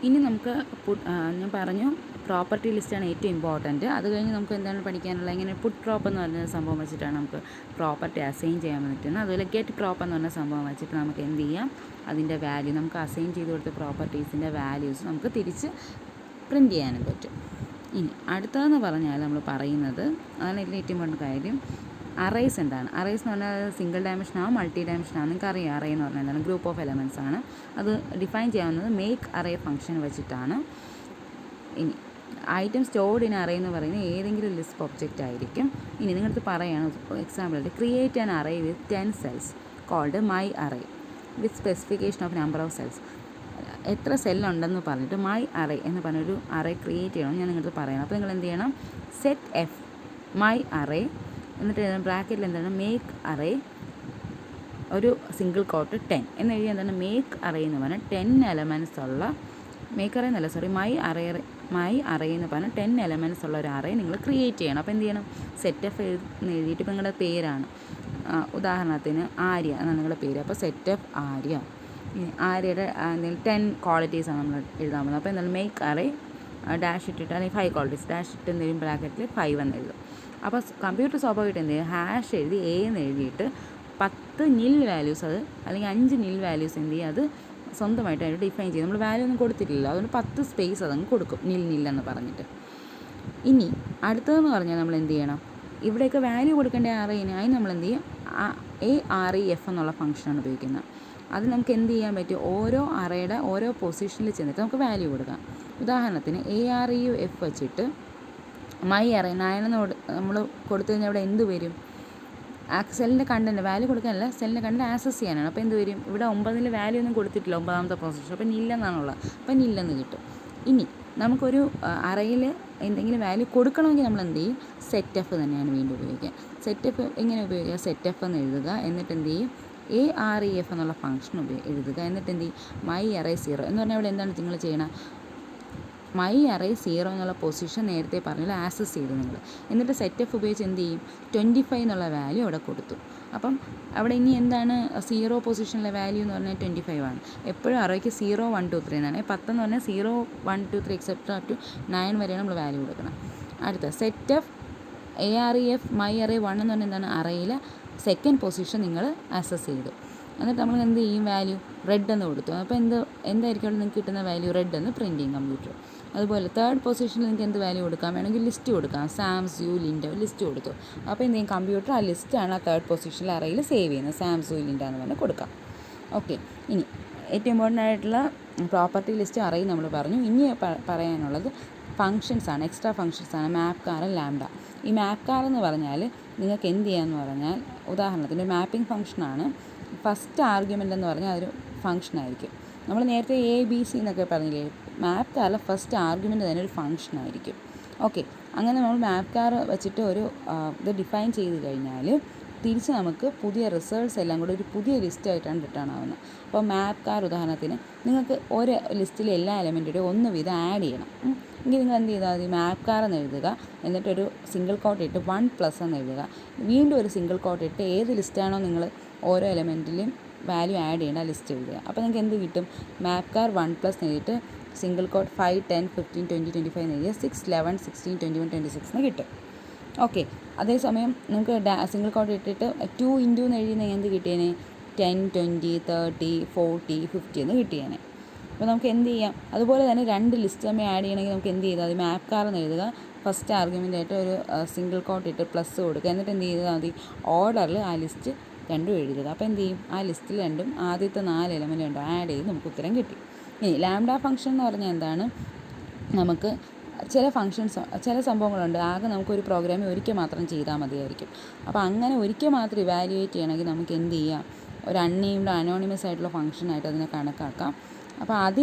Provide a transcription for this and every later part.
ഇനി നമുക്ക് ഞാൻ പറഞ്ഞു പ്രോപ്പർട്ടി ലിസ്റ്റാണ് ഏറ്റവും ഇമ്പോർട്ടൻറ്റ്. അത് കഴിഞ്ഞ് നമുക്ക് എന്താണ് പഠിക്കാനുള്ളത്, ഇങ്ങനെ പുട്ട് പ്രോപ്പ് എന്ന് പറഞ്ഞ സംഭവം വെച്ചിട്ടാണ് നമുക്ക് പ്രോപ്പർട്ടി അസൈൻ ചെയ്യാൻ പറ്റുന്നത്. അതുപോലെ ഗെറ്റ് പ്രോപ്പ് എന്ന് പറഞ്ഞ സംഭവം വെച്ചിട്ട് നമുക്ക് എന്ത് ചെയ്യാം, അതിൻ്റെ വാല്യൂ നമുക്ക് അസൈൻ ചെയ്ത് കൊടുത്ത പ്രോപ്പർട്ടീസിൻ്റെ വാല്യൂസ് നമുക്ക് തിരിച്ച് പ്രിൻറ്റ് ചെയ്യാനും പറ്റും. ഇനി അടുത്തതെന്ന് പറഞ്ഞാൽ നമ്മൾ പറയുന്നത്, അതാണ് ഇതിൽ ഏറ്റവും ഇമ്പോർട്ടൻ്റ് കാര്യം, അറേസ് എന്താണ്. അറേസ് എന്ന് പറഞ്ഞാൽ സിംഗിൾ ഡയമെൻഷനാണോ മൾട്ടി ഡയമെൻഷനാണോ നിങ്ങൾക്ക് അറിയാം. അറേ എന്ന് പറഞ്ഞാൽ എന്താണ്, ഗ്രൂപ്പ് ഓഫ് എലമെൻറ്റ്സ് ആണ്. അത് ഡിഫൈൻ ചെയ്യാവുന്നത് മേക്ക് അറേ ഫംഗ്ഷൻ വെച്ചിട്ടാണ്. ഇനി ഐറ്റം സ്റ്റോർഡ് ഇൻ അറേ എന്ന് പറയുന്നത് ഏതെങ്കിലും ലിസ്റ്റ് ഒബ്ജക്റ്റ് ആയിരിക്കും. ഇനി നിങ്ങളടുത്ത് പറയുകയാണ് എക്സാമ്പിളായിട്ട്, create an array with 10 cells called my array with specification of number of cells. എത്ര സെല്ലുണ്ടെന്ന് പറഞ്ഞിട്ട് മൈ അറേ എന്ന് പറഞ്ഞൊരു അറേ ക്രിയേറ്റ് ചെയ്യണം ഞാൻ നിങ്ങളടുത്ത് പറയണം. അപ്പോൾ നിങ്ങൾ എന്ത് ചെയ്യണം, സെറ്റ് എഫ് മൈ അറേ, എന്നിട്ട് ബ്രാക്കറ്റിൽ എന്താണ് മേക്ക് അറേ, ഒരു സിംഗിൾ കോട്ട് 10 എന്ന് എഴുതി എന്താണ് മേക്ക് അറേ എന്ന് പറഞ്ഞാൽ 10 എലമെൻറ്റ്സ് ഉള്ള, മേക്ക് അറേ എന്നല്ല സോറി മൈ അറേ എന്ന് പറഞ്ഞാൽ 10 എലമെൻറ്റ്സ് ഉള്ള ഒരു അറേ നിങ്ങൾ ക്രിയേറ്റ് ചെയ്യണം. അപ്പോൾ എന്ത് ചെയ്യണം, സെറ്റ് എഫ് എന്ന് എഴുതിയിട്ട് ഇപ്പോൾ നിങ്ങളുടെ പേരാണ്, ഉദാഹരണത്തിന് ആര്യ എന്നാണ് നിങ്ങളുടെ പേര്. അപ്പോൾ സെറ്റ് എഫ് ആര്യ, ആര്യയുടെ എന്തെങ്കിലും 10 ക്വാളിറ്റീസാണ് നമ്മൾ എഴുതാൻ പോകുന്നത്. അപ്പോൾ എന്താണ് മേക്ക് അറേ ഡാഷ് ഇട്ടിട്ട്, അല്ലെങ്കിൽ 5 ക്വാളിറ്റീസ് ഡാഷ് ഇട്ട് എന്തെങ്കിലും ബ്രാക്കറ്റിൽ 5 എന്ന് എഴുതും. അപ്പോൾ കമ്പ്യൂട്ടർ സ്വാഭാവികമായിട്ട് എന്ത് ചെയ്യും, ഹാഷ് എഴുതി എ എന്ന് എഴുതിയിട്ട് 10 നിൽ വാല്യൂസ്, അത് അല്ലെങ്കിൽ 5 നിൽ വാല്യൂസ് എന്ത് ചെയ്യും, അത് സ്വന്തമായിട്ട് അതിന് ഡിഫൈൻ ചെയ്യും. നമ്മൾ വാല്യൂ ഒന്നും കൊടുത്തിട്ടില്ല, അതുകൊണ്ട് 10 സ്പേസ് അതങ്ങ് കൊടുക്കും, നില്ലെന്ന് പറഞ്ഞിട്ട്. ഇനി അടുത്തതെന്ന് പറഞ്ഞാൽ നമ്മൾ എന്ത് ചെയ്യണം, ഇവിടെയൊക്കെ വാല്യൂ കൊടുക്കേണ്ട അറേന് അതിന് നമ്മൾ എന്ത് ചെയ്യും, AREF എന്നുള്ള ഫംഗ്ഷനാണ് ഉപയോഗിക്കുന്നത്. അത് നമുക്ക് എന്ത് ചെയ്യാൻ പറ്റും, ഓരോ അറേയുടെ ഓരോ പൊസിഷനിൽ ചെന്നിട്ട് നമുക്ക് വാല്യൂ കൊടുക്കാം. ഉദാഹരണത്തിന് AREF വെച്ചിട്ട് മൈ അറേ 9 എന്ന് നമ്മൾ കൊടുത്തു കഴിഞ്ഞാൽ അവിടെ എന്ത് വരും, സെല്ലിൻ്റെ കണ്ടൻറ്റ് വാല്യൂ കൊടുക്കാനല്ല, സെല്ലിൻ്റെ കണ്ടൻറ്റ് ആക്സസ് ചെയ്യാനാണ്. അപ്പോൾ എന്ത് വരും, ഇവിടെ 9 വാല്യൂ ഒന്നും കൊടുത്തിട്ടില്ല, 9ാമത്തെ പൊസിഷൻ, അപ്പോൾ നില്ലെന്നാണുള്ളത്, അപ്പോൾ നില്ലെന്ന് കിട്ടും. ഇനി നമുക്കൊരു അറയിൽ എന്തെങ്കിലും വാല്യൂ കൊടുക്കണമെങ്കിൽ നമ്മൾ എന്ത് ചെയ്യും, സെറ്റ് എഫ് തന്നെയാണ് വീണ്ടും ഉപയോഗിക്കുക. സെറ്റ് എഫ് എങ്ങനെ ഉപയോഗിക്കുക, സെറ്റ് എഫ് എന്ന് എഴുതുക, എന്നിട്ട് എന്ത് ചെയ്യും, AREF എന്നുള്ള ഫംഗ്ഷൻ എഴുതുക, എന്നിട്ട് എന്ത് ചെയ്യും, മൈ അറേ 0 എന്ന് പറഞ്ഞാൽ ഇവിടെ എന്താണ് നിങ്ങൾ ചെയ്യണം, മൈ അറേ 0 എന്നുള്ള പൊസിഷൻ നേരത്തെ പറഞ്ഞാൽ ആക്സസ് ചെയ്തു നിങ്ങൾ. എന്നിട്ട് സെറ്റ് എഫ് ഉപയോഗിച്ച് എന്ത് ചെയ്യും, 25 എന്നുള്ള വാല്യൂ അവിടെ കൊടുത്തു. അപ്പം അവിടെ ഇനി എന്താണ് 0 പൊസിഷനിലെ വാല്യൂ എന്ന് പറഞ്ഞാൽ 25 ആണ്. എപ്പോഴും അറേക്ക് 0 1 2 3 എന്നാണ്. 10 എന്ന് പറഞ്ഞാൽ 0 1 2 3 എക്സെപ്റ്റ് അപ് ടു 9 വരെയാണ് നമ്മൾ വാല്യൂ കൊടുക്കണം. അടുത്ത set F AREF my array 1 എന്ന് പറഞ്ഞാൽ എന്താണ്, അറേയിൽ സെക്കൻഡ് പൊസിഷൻ നിങ്ങൾ ആക്സസ് ചെയ്തു. എന്നിട്ട് നമ്മൾ എന്ത് ചെയ്യും, വാല്യൂ റെഡ് എന്ന് കൊടുത്തു. അപ്പോൾ എന്തായിരിക്കും അവിടെ നിങ്ങൾക്ക് കിട്ടുന്ന വാല്യൂ, റെഡ് എന്ന് പ്രിൻറ്റ് ചെയ്യും കമ്പ്യൂട്ടർ. അതുപോലെ തേർഡ് പൊസിഷനിൽ നിങ്ങൾക്ക് എന്ത് വാല്യൂ കൊടുക്കാം, വേണമെങ്കിൽ ലിസ്റ്റ് കൊടുക്കാം, സാംസ് യു ലിൻഡോ ലിസ്റ്റ് കൊടുത്തു. അപ്പോൾ എന്ത് ചെയ്യും, കമ്പ്യൂട്ടർ ആ ലിസ്റ്റാണ് ആ തേർഡ് പൊസിഷനിൽ അറേയിൽ സേവ് ചെയ്യുന്നത്, സാംസ് യു ലിൻഡോ എന്ന് പറഞ്ഞാൽ കൊടുക്കാം. ഓക്കെ, ഇനി ഏറ്റവും ഇമ്പോർട്ടൻ്റ് ആയിട്ടുള്ള പ്രോപ്പർട്ടി ലിസ്റ്റ് അറേ നമ്മൾ പറഞ്ഞു. ഇനി പറയാനുള്ളത് ഫങ്ഷൻസാണ്, എക്സ്ട്രാ ഫങ്ഷൻസാണ്, മാപ്പ് കാർ, ലാംഡ. ഈ മാപ്പ് കാർ എന്ന് പറഞ്ഞാൽ നിങ്ങൾക്ക് എന്ത് ചെയ്യാമെന്ന് പറഞ്ഞാൽ, ഉദാഹരണത്തിന് മാപ്പിംഗ് ഫംഗ്ഷനാണ്. ഫസ്റ്റ് ആർഗ്യുമെൻ്റ് എന്ന് പറഞ്ഞാൽ അതൊരു ഫംഗ്ഷനായിരിക്കും. നമ്മൾ നേരത്തെ ABC എന്നൊക്കെ പറഞ്ഞില്ലേ, മാപ്പ് കാറിലെ ഫസ്റ്റ് ആർഗ്യുമെൻ്റ് തന്നെ ഒരു ഫംഗ്ഷനായിരിക്കും. ഓക്കെ, അങ്ങനെ നമ്മൾ മാപ്പ് കാർ വെച്ചിട്ട് ഒരു ഇത് ഡിഫൈൻ ചെയ്ത് കഴിഞ്ഞാൽ തിരിച്ച് നമുക്ക് പുതിയ റിസൾട്ട്സ് എല്ലാം കൂടി ഒരു പുതിയ ലിസ്റ്റായിട്ടാണ് റിട്ടേൺ ആവുന്നത്. അപ്പോൾ മാപ്പ് കാർ ഉദാഹരണത്തിന് നിങ്ങൾക്ക് ഒരു ലിസ്റ്റിലെ എല്ലാ എലമെൻറ്റിൻ്റെയും ഒന്ന് വീതം ആഡ് ചെയ്യണം. എങ്കിൽ നിങ്ങൾ എന്ത് ചെയ്താൽ മതി, മാപ്പ് കാർ എന്ന് എഴുതുക, എന്നിട്ടൊരു സിംഗിൾ കോട്ട് ഇട്ട് 1+ എന്ന് എഴുതുക, വീണ്ടും ഒരു സിംഗിൾ കോട്ട് ഇട്ട് ഏത് ലിസ്റ്റാണോ നിങ്ങൾ ഓരോ എലമെൻറ്റിലും വാല്യൂ ആഡ് ചെയ്യേണ്ട ലിസ്റ്റ് എഴുതുക. അപ്പോൾ നിങ്ങൾക്ക് എന്ത് കിട്ടും, മാപ്പ് കാർ 1+ എഴുതിയിട്ട് സിംഗിൾ കോട്ട് 5 10 15 20 25 എന്ന് എഴുതിയാൽ 6 11 16 21 26 എന്ന് കിട്ടും. ഓക്കെ, അതേസമയം നമുക്ക് സിംഗിൾ കോട്ട് ഇട്ടിട്ട് 2 ഇൻറ്റു എന്ന് എഴുതുന്ന എന്ത് കിട്ടിയേനെ, 10 20 30 40 50 എന്ന് കിട്ടിയേനെ. അപ്പോൾ നമുക്ക് എന്ത് ചെയ്യാം, അതുപോലെ തന്നെ 2 ലിസ്റ്റ് തമ്മിൽ ആഡ് ചെയ്യണമെങ്കിൽ നമുക്ക് എന്ത് ചെയ്താൽ മതി, മാപ്പ് കാർ എന്ന് എഴുതുക, ഫസ്റ്റ് ആർഗ്യുമെൻ്റായിട്ട് ഒരു സിംഗിൾ കോട്ട് ഇട്ട് പ്ലസ് കൊടുക്കുക, എന്നിട്ട് എന്ത് ചെയ്താൽ മതി, ഓർഡറിൽ ആ ലിസ്റ്റ് രണ്ടും എഴുതുക. അപ്പോൾ എന്ത് ചെയ്യും, ആ ലിസ്റ്റിൽ രണ്ടും ആദ്യത്തെ 4 എലമെൻ്റ് രണ്ടും ആഡ് ചെയ്ത് നമുക്ക് ഉത്തരം കിട്ടി. ഇനി ലാംഡ ഫംഗ്ഷൻ എന്ന് പറഞ്ഞാൽ എന്താണ്, നമുക്ക് ചില സംഭവങ്ങളുണ്ട്, ആകെ നമുക്കൊരു പ്രോഗ്രാമിൽ ഒരിക്കൽ മാത്രം ചെയ്താൽ മതിയായിരിക്കും. അപ്പോൾ അങ്ങനെ ഒരിക്കൽ മാത്രം ഇവാലുവേറ്റ് ചെയ്യണമെങ്കിൽ നമുക്ക് എന്ത് ചെയ്യാം, ഒരു അൺനെയിംഡ് അനോണിമസ് ആയിട്ടുള്ള ഫംഗ്ഷനായിട്ട് അതിനെ കണക്കാക്കാം. അപ്പോൾ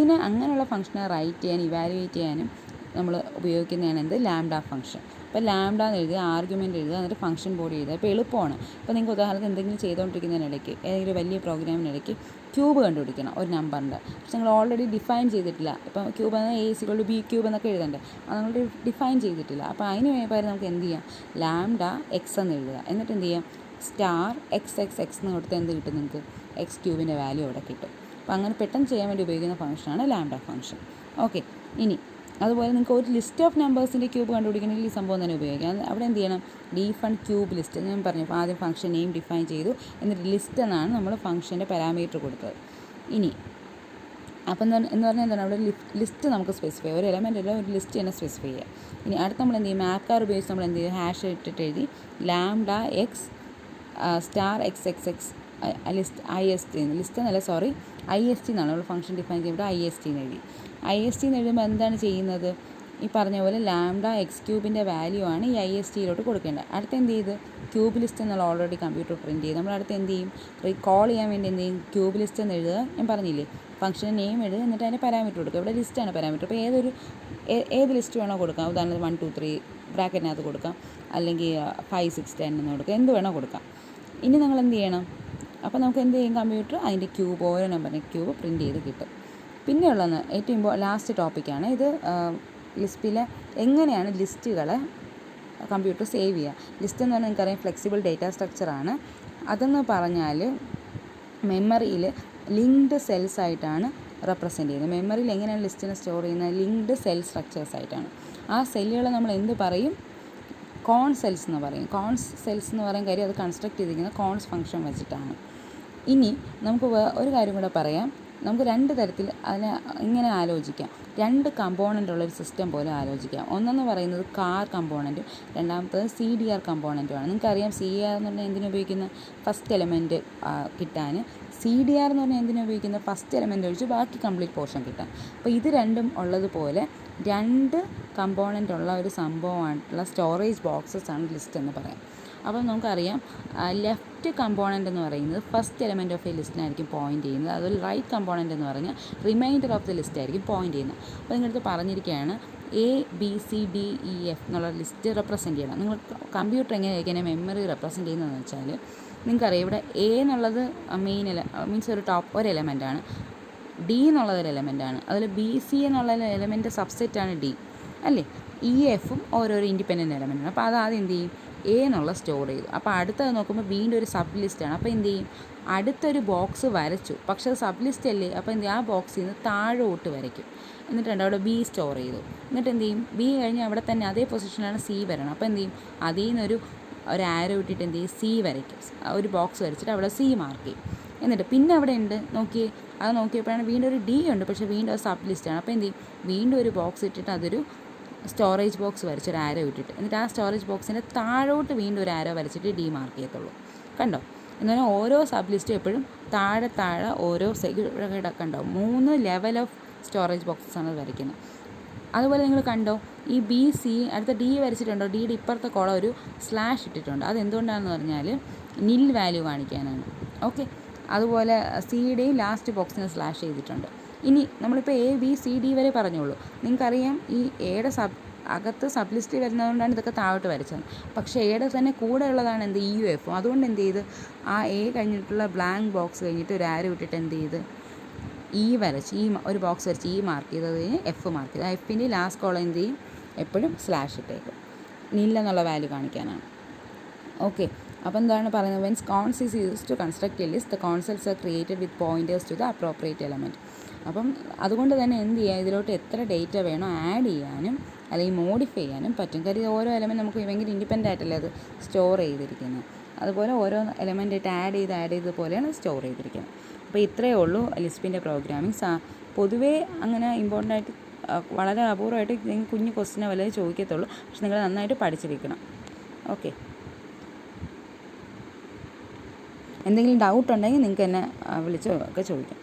അങ്ങനെയുള്ള ഫംഗ്ഷനെ റൈറ്റ് ചെയ്യാൻ ഇവാലുവേറ്റ് ചെയ്യാനും നമ്മൾ ഉപയോഗിക്കുന്നതാണ് എന്ത്, ലാംഡ ഫംഗ്ഷൻ. അപ്പോൾ ലാംഡ എന്ന് എഴുതുക, ആർഗ്യുമെൻ്റ് എഴുതുക, എന്നിട്ട് ഫംഗ്ഷൻ ബോഡി എഴുതുക. അപ്പോൾ എളുപ്പമാണ്. ഇപ്പോൾ നിങ്ങൾക്ക് ഉദാഹരണത്തിന് എന്തെങ്കിലും ചെയ്തുകൊണ്ടിരിക്കുന്നതിനിടയ്ക്ക് ഏതെങ്കിലും വലിയ പ്രോഗ്രാമിനിടയ്ക്ക് ക്യൂബ് കണ്ടുപിടിക്കണം ഒരു നമ്പറിൻ്റെ, പക്ഷെ നിങ്ങൾ ഓൾറെഡി ഡിഫൈൻ ചെയ്തിട്ടില്ല. ഇപ്പോൾ ക്യൂബ് എന്നാൽ A=B ക്യൂബ് എന്നൊക്കെ എഴുതണ്ടേ, അത് നമ്മൾ ഡിഫൈൻ ചെയ്തിട്ടില്ല. അപ്പോൾ അതിന് പകരം നമുക്ക് എന്ത് ചെയ്യാം, ലാംഡ എക്സ് എന്ന് എഴുതുക, എന്നിട്ട് എന്ത് ചെയ്യാം, *(x(x) എന്ന് കൊടുത്ത് എന്ത് കിട്ടും, നിങ്ങൾക്ക് x³ വാല്യൂ അവിടെ കിട്ടും. അപ്പോൾ അങ്ങനെ പെട്ടെന്ന് ചെയ്യാൻ വേണ്ടി ഉപയോഗിക്കുന്ന ഫംഗ്ഷനാണ് ലാംഡ ഫംഗ്ഷൻ. ഓക്കെ, ഇനി അതുപോലെ നിങ്ങൾക്ക് ഒരു ലിസ്റ്റ് ഓഫ് നമ്പേഴ്സിൻ്റെ ക്യൂബ് കണ്ടുപിടിക്കണമെങ്കിൽ ഈ സംഭവം തന്നെ ഉപയോഗിക്കാം. അവിടെ എന്ത് ചെയ്യണം, ഡിഫൈൻ ക്യൂബ് ലിസ്റ്റ് ഞാൻ പറഞ്ഞു. അപ്പോൾ ആദ്യം ഫംഗ്ഷൻ നെയിം ഡിഫൈൻ ചെയ്തു, എന്നിട്ട് ലിസ്റ്റ് എന്നാണ് നമ്മൾ ഫംഗ്ഷൻ്റെ പാരാമീറ്റർ കൊടുത്തത്. ഇനി അപ്പം എന്ന് പറഞ്ഞാൽ എന്താണ്, അവിടെ ലിസ്റ്റ് നമുക്ക് സ്പെസിഫൈ ചെയ്യാം, ഒരു എലമെൻ്റ് അല്ല ഒരു ലിസ്റ്റ് തന്നെ സ്പെസിഫൈ ചെയ്യാം. ഇനി അടുത്ത് നമ്മൾ എന്ത് ചെയ്യും, മാപ്കാർ ഉപയോഗിച്ച് നമ്മൾ എന്ത് ചെയ്യും, ഹാഷ് ഇട്ടിട്ട് എഴുതി lambda X star X X X list IST list എന്നല്ല സോറി IST എന്നാണ് നമ്മൾ ഫംഗ്ഷൻ ഡിഫൈൻ ചെയ്യുമ്പോൾ IST എന്ന് എഴുതി. IST എന്ന് എഴുതുമ്പോൾ എന്താണ് ചെയ്യുന്നത്, ഈ പറഞ്ഞ പോലെ ലാംഡ എക്സ് ക്യൂബിൻ്റെ വാല്യൂ ആണ് ഈ ISTയിലോട്ട് കൊടുക്കേണ്ടത്. അടുത്ത് എന്ത് ചെയ്ത് ക്യൂബ് ലിസ്റ്റ് എന്നുള്ള ഓൾറെഡി കമ്പ്യൂട്ടർ പ്രിൻറ്റ് ചെയ്ത് നമ്മൾ അടുത്ത് എന്ത് ചെയ്യും, റീകോൾ ചെയ്യാൻ വേണ്ടി എന്ത് ചെയ്യും, ക്യൂബ് ലിസ്റ്റ് എന്ന് എഴുതുക. ഞാൻ പറഞ്ഞില്ലേ ഫംഗ്ഷൻ നെയിം എഴുതുക, എന്നിട്ട് അതിൻ്റെ പാരാമീറ്റർ കൊടുക്കുക. ഇവിടെ ലിസ്റ്റാണ് പാരാമീറ്റർ. അപ്പോൾ ഏത് ലിസ്റ്റ് വേണോ കൊടുക്കാം, ഉദാഹരണത്തിന് 1 2 3 ബ്രാക്കറ്റിനകത്ത് കൊടുക്കാം, അല്ലെങ്കിൽ 5 6 10 എന്ന് കൊടുക്കുക, എന്ത് വേണോ കൊടുക്കാം. ഇനി നിങ്ങൾ എന്ത് ചെയ്യണം, അപ്പോൾ നമുക്ക് എന്ത് ചെയ്യും, കമ്പ്യൂട്ടർ അതിൻ്റെ ക്യൂബ് ഓരോ നമ്പറിൻ്റെ ക്യൂബ് പ്രിൻറ്റ് ചെയ്ത് കിട്ടും. പിന്നെയുള്ളത് ഏറ്റവും ലാസ്റ്റ് ടോപ്പിക്കാണ് ഇത്, ലിസ്റ്റിലെ എങ്ങനെയാണ് ലിസ്റ്റുകളെ കമ്പ്യൂട്ടർ സേവ് ചെയ്യുക. ലിസ്റ്റ് എന്ന് പറഞ്ഞാൽ നിങ്ങൾക്കറിയാം ഫ്ലെക്സിബിൾ ഡേറ്റ സ്ട്രക്ചറാണ്. അതെന്ന് പറഞ്ഞാൽ മെമ്മറിയിൽ ലിങ്ക്ഡ് സെൽസ് ആയിട്ടാണ് റെപ്രസെൻറ്റ് ചെയ്യുന്നത്. മെമ്മറിയിൽ എങ്ങനെയാണ് ലിസ്റ്റിനെ സ്റ്റോർ ചെയ്യുന്നത്, ലിങ്ക്ഡ് സെൽ സ്ട്രക്ചേഴ്സ് ആയിട്ടാണ്. ആ സെല്ലുകളെ നമ്മൾ എന്ത് പറയും, കോൺ സെൽസ് എന്ന് പറയും. കോൺസ് സെൽസ് എന്ന് പറയുന്ന കാര്യം അത് കൺസ്ട്രക്ട് ചെയ്തിരിക്കുന്നത് കോൺസ് ഫംഗ്ഷൻ വെച്ചിട്ടാണ്. ഇനി നമുക്ക് ഒരു കാര്യം കൂടെ പറയാം, നമുക്ക് രണ്ട് തരത്തിൽ അതിനെ ഇങ്ങനെ ആലോചിക്കാം, രണ്ട് കമ്പോണൻ്റ് ഉള്ളൊരു സിസ്റ്റം പോലെ ആലോചിക്കാം. ഒന്നെന്ന് പറയുന്നത് കാർ കമ്പോണൻറ്റും രണ്ടാമത്തത് CDR കമ്പോണൻറ്റുമാണ്. നിങ്ങൾക്കറിയാം CR എന്ന് പറഞ്ഞാൽ എന്തിനുപയോഗിക്കുന്ന, ഫസ്റ്റ് എലമെൻറ്റ് കിട്ടാൻ. CDR എന്ന് പറഞ്ഞാൽ എന്തിനുപയോഗിക്കുന്ന, ഫസ്റ്റ് എലമെൻറ്റ് ഒഴിച്ച് ബാക്കി കംപ്ലീറ്റ് പോർഷൻ കിട്ടാൻ. അപ്പോൾ ഇത് രണ്ടും ഉള്ളതുപോലെ രണ്ട് കമ്പോണൻ്റ് ഉള്ള ഒരു സംഭവമായിട്ടുള്ള സ്റ്റോറേജ് ബോക്സസ് ആണ് ലിസ്റ്റ് എന്ന് പറയാം. അപ്പം നമുക്കറിയാം ലെഫ്റ്റ് കമ്പോണൻ്റ് എന്ന് പറയുന്നത് ഫസ്റ്റ് എലമെൻറ്റ് ഓഫ് എ ലിസ്റ്റിനായിരിക്കും പോയിൻ്റ് ചെയ്യുന്നത്, അതുപോലെ റൈറ്റ് കമ്പോണൻ്റ് എന്ന് പറഞ്ഞാൽ റിമൈൻഡർ ഓഫ് ദ ലിസ്റ്റ് ആയിരിക്കും പോയിൻ്റ് ചെയ്യുന്നത്. അപ്പോൾ നിങ്ങളടുത്ത് പറഞ്ഞിരിക്കുകയാണ് ABCDEF എന്നുള്ള ലിസ്റ്റ് റെപ്രസെൻറ്റ് ചെയ്യണം. നിങ്ങൾ കമ്പ്യൂട്ടർ എങ്ങനെയായിരിക്കും മെമ്മറി റെപ്രസെൻറ്റ് ചെയ്യുന്നതെന്ന് വെച്ചാൽ നിങ്ങൾക്കറിയാം ഇവിടെ A എന്നുള്ളത് മീൻസ് ഒരു എലമെൻറ്റാണ്, D എന്നുള്ളത് ഒരു എലമെൻറ്റാണ്, അതിൽ BC എന്നുള്ള എലമെൻറ്റ് സബ്സെറ്റാണ് D അല്ലേ. EFും ഓരോരോ ഇൻഡിപെൻഡൻറ്റ് എലമെൻറ്റാണ്. അപ്പോൾ അത് ആദ്യം എന്ത് ചെയ്യും, A എന്നുള്ള സ്റ്റോർ ചെയ്തു. അപ്പോൾ അടുത്തത് നോക്കുമ്പോൾ വീണ്ടും ഒരു സബ് ലിസ്റ്റാണ്. അപ്പോൾ എന്ത് ചെയ്യും, അടുത്തൊരു ബോക്സ് വരച്ചു, പക്ഷേ അത് സബ് ലിസ്റ്റ് അല്ലേ, അപ്പോൾ എന്ത് ചെയ്യും, ആ ബോക്സിൽ നിന്ന് താഴോട്ട് വരയ്ക്കും. എന്നിട്ട് അവിടെ B സ്റ്റോർ ചെയ്തു. എന്നിട്ട് എന്ത് ചെയ്യും, B കഴിഞ്ഞ് അവിടെ തന്നെ അതേ പൊസിഷനിലാണ് C വരണം. അപ്പോൾ എന്ത് ചെയ്യും, അതിൽ നിന്നൊരു ആരോ ഇട്ടിട്ട് എന്ത് ചെയ്യും, C വരയ്ക്കും, ഒരു ബോക്സ് വരച്ചിട്ട് അവിടെ C മാർക്ക് ചെയ്യും. എന്നിട്ട് പിന്നെ അവിടെ ഉണ്ട് നോക്കിയേ, അത് നോക്കിയപ്പോഴാണ് വീണ്ടും ഒരു D ഉണ്ട്, പക്ഷേ വീണ്ടും അത് സബ് ലിസ്റ്റാണ്. അപ്പോൾ എന്ത് ചെയ്യും, വീണ്ടും ഒരു ബോക്സ് ഇട്ടിട്ട് അതൊരു സ്റ്റോറേജ് ബോക്സ് വരച്ചൊരു ആരോ ഇട്ടിട്ട്, എന്നിട്ട് ആ സ്റ്റോറേജ് ബോക്സിൻ്റെ താഴോട്ട് വീണ്ടും ഒരു ആരോ വരച്ചിട്ട് D മാർക്ക് ചെയ്യത്തുള്ളൂ. കണ്ടോ, എന്ന് പറഞ്ഞാൽ ഓരോ സബ് ലിസ്റ്റും എപ്പോഴും താഴെ ഓരോ കണ്ടോ 3 ലെവൽ ഓഫ് സ്റ്റോറേജ് ബോക്സസാണ് വരയ്ക്കുന്നത്. അതുപോലെ നിങ്ങൾ കണ്ടോ ഈ BC അടുത്ത D വരച്ചിട്ടുണ്ടോ, Dയുടെ ഇപ്പുറത്തെ കോളം ഒരു സ്ലാഷ് ഇട്ടിട്ടുണ്ട്. അതെന്തുകൊണ്ടാണെന്ന് പറഞ്ഞാൽ നിൽ വാല്യൂ കാണിക്കാനാണ്. ഓക്കെ, അതുപോലെ Cയുടെയും ലാസ്റ്റ് ബോക്സിന് സ്ലാഷ് ചെയ്തിട്ടുണ്ട്. ഇനി നമ്മളിപ്പോൾ ABCD വരെ പറഞ്ഞോളൂ. നിങ്ങൾക്കറിയാം ഈ Aയുടെ അകത്ത് സബ് ലിസ്റ്റ് വരുന്നതുകൊണ്ടാണ് ഇതൊക്കെ താഴോട്ട് വരച്ചത്. പക്ഷേ Aയുടെ തന്നെ കൂടെ ഉള്ളതാണ് എന്ത്, EUF. അതുകൊണ്ട് എന്ത് ചെയ്ത് ആ A കഴിഞ്ഞിട്ടുള്ള ബ്ലാങ്ക് ബോക്സ് കഴിഞ്ഞിട്ട് ഒരു ആരോ ഇട്ടിട്ട് എന്ത് ചെയ്ത് E വരച്ച്, ഒരു ബോക്സ് വരച്ച് E മാർക്ക് ചെയ്ത് കഴിഞ്ഞ് F മാർക്ക് ചെയ്ത്, Fൻ്റെ ലാസ്റ്റ് കോളം എന്ത് ചെയ്യും, എപ്പോഴും സ്ലാഷ് ഇട്ടേക്കും, നില്ലെന്നുള്ള വാല്യൂ കാണിക്കാനാണ്. ഓക്കെ, അപ്പോൾ എന്താണ് പറയുന്നത്, when cons is used to construct a list the cons cells are created with pointers to the appropriate element. അപ്പം അതുകൊണ്ട് തന്നെ എന്ത് ചെയ്യുക, ഇതിലോട്ട് എത്ര ഡേറ്റ വേണോ ആഡ് ചെയ്യാനും അല്ലെങ്കിൽ മോഡിഫൈ ചെയ്യാനും പറ്റും. കാര്യം ഓരോ എലമെൻറ്റ് നമുക്ക് ഭയങ്കര ഇൻഡിപെൻഡൻ്റ് ആയിട്ടല്ലേ അത് സ്റ്റോർ ചെയ്തിരിക്കുന്നത്. അതുപോലെ ഓരോ എലമെൻറ്റായിട്ട് ആഡ് ചെയ്ത് പോലെയാണ് സ്റ്റോർ ചെയ്തിരിക്കുന്നത്. അപ്പോൾ ഇത്രയേ ഉള്ളൂ ലിസ്പിൻ്റെ പ്രോഗ്രാമിംഗ്. പൊതുവേ അങ്ങനെ ഇമ്പോർട്ടൻ്റ് ആയിട്ട് വളരെ അപൂർവമായിട്ട് കുഞ്ഞു ക്വസ്റ്റിനെ വല്ലതും ചോദിക്കത്തുള്ളൂ. പക്ഷെ നിങ്ങൾ നന്നായിട്ട് പഠിച്ചിരിക്കണം. ഓക്കെ, എന്തെങ്കിലും ഡൗട്ട് ഉണ്ടെങ്കിൽ നിങ്ങൾക്ക് എന്നെ വിളിച്ചോ ഒക്കെ ചോദിക്കാം.